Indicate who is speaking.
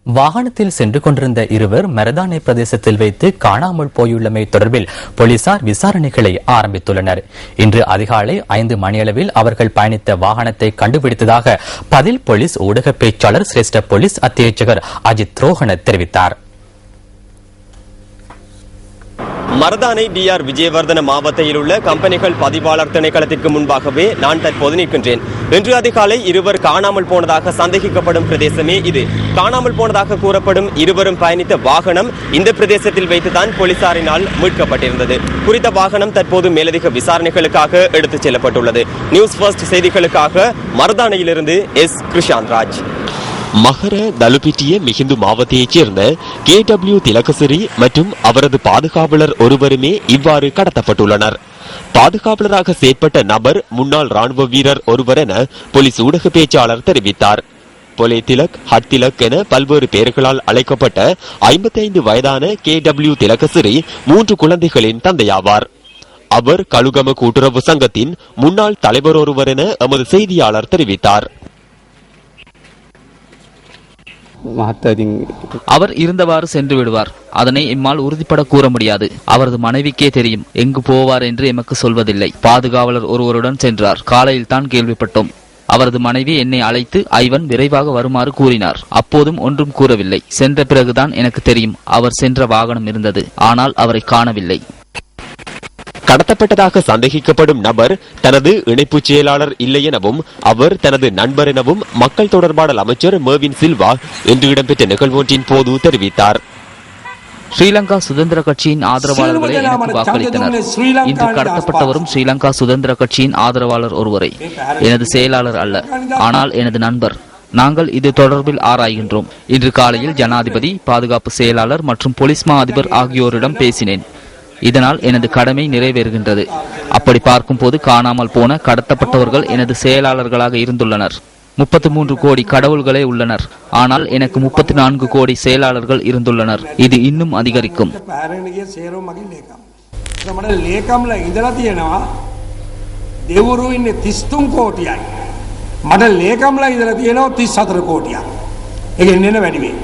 Speaker 1: வாகனத்தில் சென்று கொண்டிருந்த இருவர் மரதானே பிரதேசத்தில் வைத்து காணாமல் போயுள்ளமை தொடர்பில் போலீசார் விசாரணைகளை ஆரம்பித்துள்ளனர். இன்று அதிகாலை 5 மணியளவில் அவர்கள் பயணித்த வாகனத்தை கண்டுபிடித்ததாக பதில் போலீஸ் ஊடக பேச்சாளர் சிரேஷ்ட போலீஸ் அத்தியட்சகர் அஜித் ரோஹன தெரிவித்தார்.
Speaker 2: மரதானை டிஆர் விஜயவர்தன மாவட்டத்தில் உள்ள கம்பெனிகள் பதிவாளர் திணைக்களத்திற்கு முன்பாகவே நான் தற்போது நிற்கின்றேன். இன்று அதிகாலை இருவர் காணாமல் போனதாக சந்தேகிக்கப்படும் பிரதேசமே இது. காணாமல் போனதாக கூறப்படும் இருவரும் பயணித்த வாகனம் இந்த பிரதேசத்தில் வைத்துதான் போலீசாரினால் மீட்கப்பட்டிருந்தது. குறித்த வாகனம் தற்போது மேலதிக விசாரணைகளுக்காக எடுத்துச் செல்லப்பட்டுள்ளது. நியூஸ் ஃபர்ஸ்ட் செய்திகளுக்காக மரதானையிலிருந்து எஸ் கிருஷாந்த்ராஜ். மகர தலுபிட்டிய மிகுந்து மாவட்டத்தைச் சேர்ந்த KW திலகசிறி மற்றும் அவரது பாதுகாவலர் ஒருவருமே இவ்வாறு கடத்தப்பட்டுள்ளனர். பாதுகாவலராக செயற்பட்ட நபர் முன்னாள் ராணுவ வீரர் ஒருவர் என போலீஸ் ஊடக பேச்சாளர் தெரிவித்தார். பொலே திலக், ஹட் திலக் என பல்வேறு பெயர்களால் அழைக்கப்பட்ட 55 வயதான KW திலகசிறி 3 குழந்தைகளின் தந்தையாவார். அவர் கழுகம கூட்டுறவு சங்கத்தின் முன்னாள் தலைவர் ஒருவர் என எமது செய்தியாளர் தெரிவித்தார்.
Speaker 3: அவர் இருந்தவாறு சென்று விடுவார். அதனை எம்மால் உறுதிப்பட கூற முடியாது. அவரது மனைவிக்கே தெரியும் எங்கு போவார் என்று எமக்கு சொல்வதில்லை. பாதுகாவலர் ஒருவருடன் சென்றார். காலையில் தான் கேள்விப்பட்டோம். அவரது மனைவி என்னை அழைத்து ஐவன் விரைவாக வருமாறு கூறினார். அப்போதும் ஒன்றும் கூறவில்லை. சென்ற பிறகுதான் எனக்கு தெரியும் அவர் சென்ற வாகனம் இருந்தது. ஆனால் அவரை காணவில்லை.
Speaker 2: கடத்தப்பட்டதாக சந்தேகிக்கப்படும் நபர் தனது இணைப்பு செயலாளர் இல்லை எனவும் அவர் தனது நண்பர் எனவும் மக்கள் தொடர்பாடல் அமைச்சர் மேவின் சில்வா இன்று இடம்பெற்ற நிகழ்வொன்றின் போது தெரிவித்தார்.
Speaker 3: ஸ்ரீலங்கா சுதந்திர கட்சியின் ஆதரவாளர்களை எனக்கு வாக்களித்தனர். இன்று கடத்தப்பட்டவரும் ஸ்ரீலங்கா சுதந்திர கட்சியின் ஆதரவாளர் ஒருவரை. எனது செயலாளர் அல்ல, ஆனால் எனது நண்பர். நாங்கள் இது தொடர்பில் ஆராய்கின்றோம். இன்று காலையில் ஜனாதிபதி, பாதுகாப்பு செயலாளர் மற்றும் போலீஸ் மா அதிபர் ஆகியோரிடம் பேசினேன். இதனால் எனது கடமை நிறைவேறுகின்றது. அப்படி பார்க்கும் போது காணாமல் போன கடத்தப்பட்டவர்கள் எனது செயலாளர்களாக இருந்துள்ளனர். 33 கோடி கடவுள்களே உள்ளனர். ஆனால் எனக்கு 34 கோடி செயலாளர்கள் இருந்துள்ளனர். இது இன்னும் அதிகரிக்கும்.
Speaker 4: මට ලේකම්ලා ඉඳලා තියෙනවා 34 කෝටියක්. ඒක එන්නේ වැඩි වෙයි.